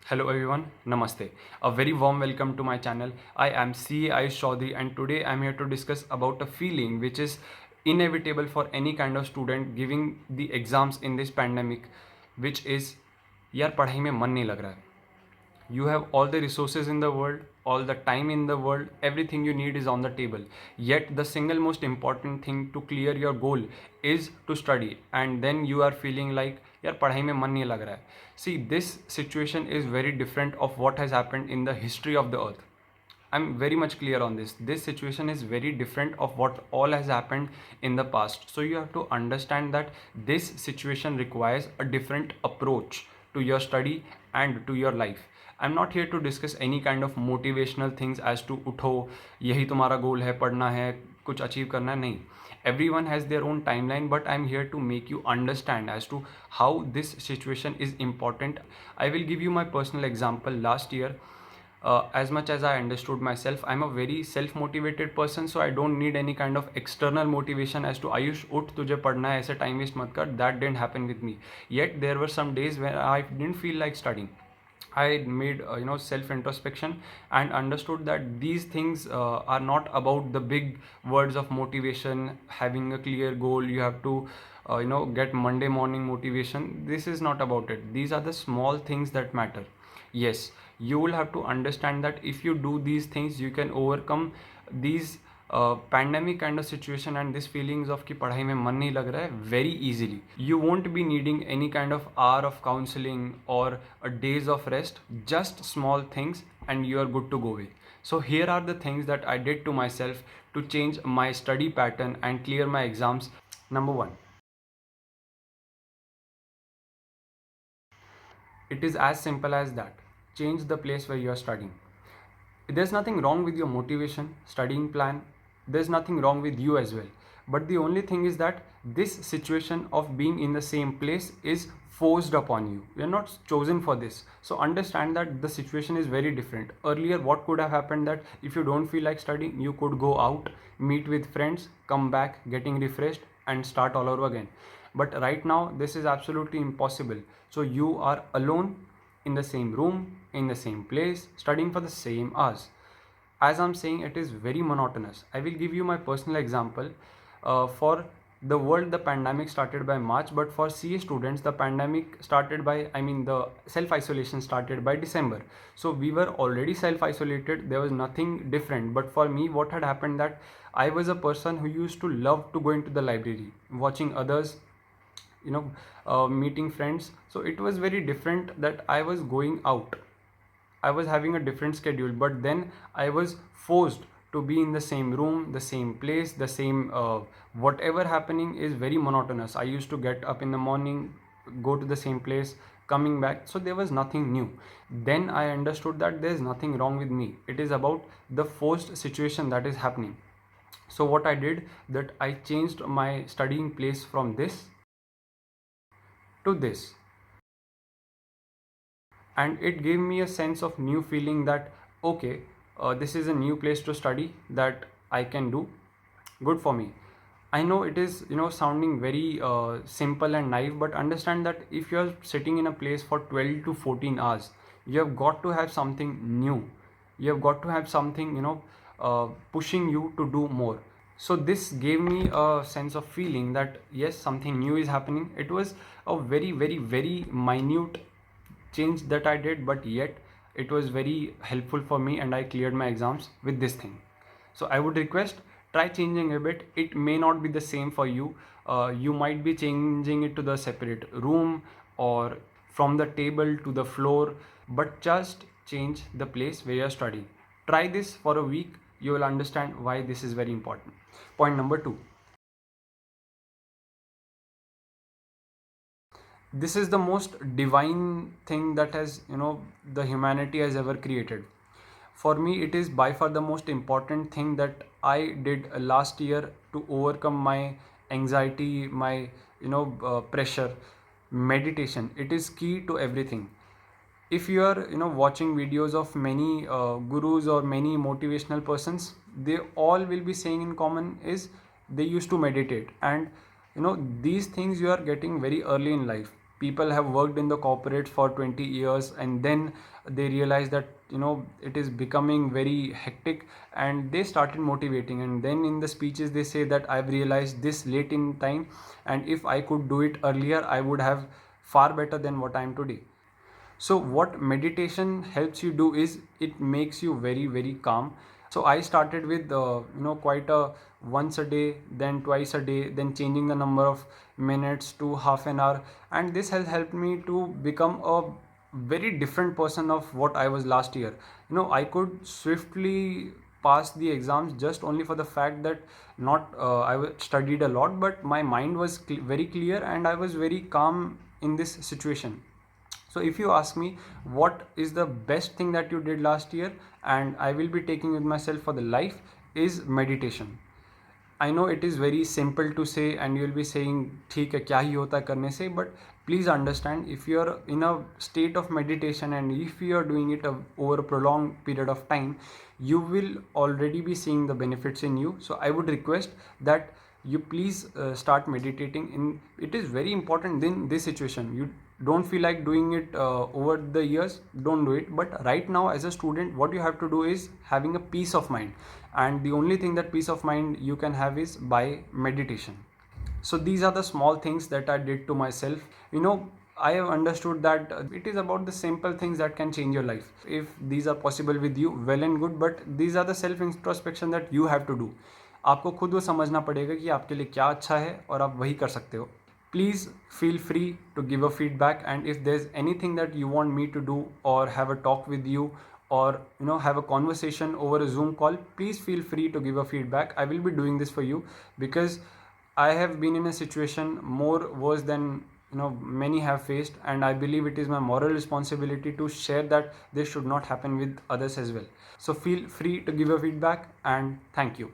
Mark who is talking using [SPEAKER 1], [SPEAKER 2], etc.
[SPEAKER 1] Hello everyone, Namaste. A very warm welcome to my channel. I am CA Ayush Chaudhary and today I am here to discuss about a feeling which is inevitable for any kind of student giving the exams in this pandemic, which is यार पढ़ाई में मन नहीं लग रहा है. You have all the resources in the world, all the time in the world, everything you need is on the table. Yet the single most important thing to clear your goal is to study, and then you are feeling like यार पढ़ाई में मन नहीं लग रहा है. See, this situation is very different of what has happened in the history of the earth. I'm very much clear on this. This situation is very different of what all has happened in the past. So you have to understand that this situation requires a different approach to your study and to your life. I'm not here to discuss any kind of motivational things as to उठो यही तुम्हारा गोल है पढ़ना है कुछ achieve करना है नहीं. Everyone has their own timeline, but I'm here to make you understand as to how this situation is important. I will give you my personal example. Last year, as much as I understood myself, I'm a very self-motivated person, so I don't need any kind of external motivation as to Ayush उठ तुझे पढ़ना है ऐसे time waste मत कर. That didn't happen with me. Yet there were some days where I didn't feel like studying. I made self introspection and understood that these things are not about the big words of motivation, having a clear goal. You have to get Monday morning motivation. This is not about it. These are the small things that matter. Yes, you will have to understand that if you do these things, you can overcome these pandemic kind of situation and these feelings of कि पढ़ाई में मन नहीं लग रहा है very easily. You won't be needing any kind of hour of counseling or a days of rest, just small things and you are good to go with. So here are the things that I did to myself to change my study pattern and clear my exams. Number one, it is as simple as that. Change the place where you are studying. There's nothing wrong with your motivation, studying plan. There's nothing wrong with you as well. But the only thing is that this situation of being in the same place is forced upon you. You're not chosen for this. So understand that the situation is very different. Earlier, what could have happened that if you don't feel like studying, you could go out, meet with friends, come back, getting refreshed, and start all over again. But right now, this is absolutely impossible. So you are alone in the same room, in the same place, studying for the same hours. As I'm saying, it is very monotonous. I will give you my personal example. For the world, the pandemic started by March, but for CA students, the pandemic started by, the self isolation started by December. So we were already self isolated, there was nothing different. But for me, what had happened that I was a person who used to love to go into the library, watching others meeting friends. So it was very different that I was going out, I was having a different schedule, but then I was forced to be in the same room, the same place, the same whatever happening is very monotonous. I used to get up in the morning, go to the same place, coming back, so there was nothing new. Then I understood that there is nothing wrong with me, it is about the forced situation that is happening. So what I did, that I changed my studying place from this to this, and it gave me a sense of new feeling that okay, this is a new place to study that I can do. Good for me. I know it is sounding very simple and naive, but understand that if you are sitting in a place for 12 to 14 hours, you have got to have something new, you have got to have something pushing you to do more. So this gave me a sense of feeling that yes, something new is happening. It was a very very very minute change that I did, but yet it was very helpful for me and I cleared my exams with this thing. So I would request, try changing a bit. It may not be the same for you. You might be changing it to the separate room or from the table to the floor, but just change the place where you're studying. Try this for a week. You will understand why this is very important. Point number two. This is the most divine thing that has the humanity has ever created. For me, it is by far the most important thing that I did last year to overcome my anxiety, my pressure. Meditation, it is key to everything. If you are watching videos of many gurus or many motivational persons, they all will be saying in common is they used to meditate, and these things you are getting very early in life. people have worked in the corporate for 20 years and then they realize that it is becoming very hectic, and they started motivating, and then in the speeches they say that I've realized this late in time, and if I could do it earlier I would have far better than what I am today. So what meditation helps you do is it makes you very very calm. So I started with quite a once a day, then twice a day, then changing the number of minutes to half an hour, and this has helped me to become a very different person of what I was last year. I could swiftly pass the exams just only for the fact that not studied a lot, but my mind was very clear and I was very calm in this situation. So if you ask me what is the best thing that you did last year and I will be taking with myself for the life, is meditation. I know it is very simple to say and you will be saying ठीक है क्या ही होता है करने से, but please understand, if you are in a state of meditation and if you are doing it over a prolonged period of time, you will already be seeing the benefits in you. So I would request that you please start meditating. It is very important in this situation. You don't feel like doing it over the years, don't do it, but right now as a student what you have to do is having a peace of mind, and the only thing that peace of mind you can have is by meditation. So these are the small things that I did to myself. I have understood that it is about the simple things that can change your life. If these are possible with you, well and good, but these are the self introspection that you have to do. आपको खुद वो समझना पड़ेगा कि आपके लिए क्या अच्छा है और आप वही कर सकते हो. Please feel free to give a feedback, and if there's anything that you want me to do or have a talk with you, or have a conversation over a Zoom call, please feel free to give a feedback. I will be doing this for you because I have been in a situation more worse than many have faced, and I believe it is my moral responsibility to share that this should not happen with others as well. So feel free to give a feedback, and thank you.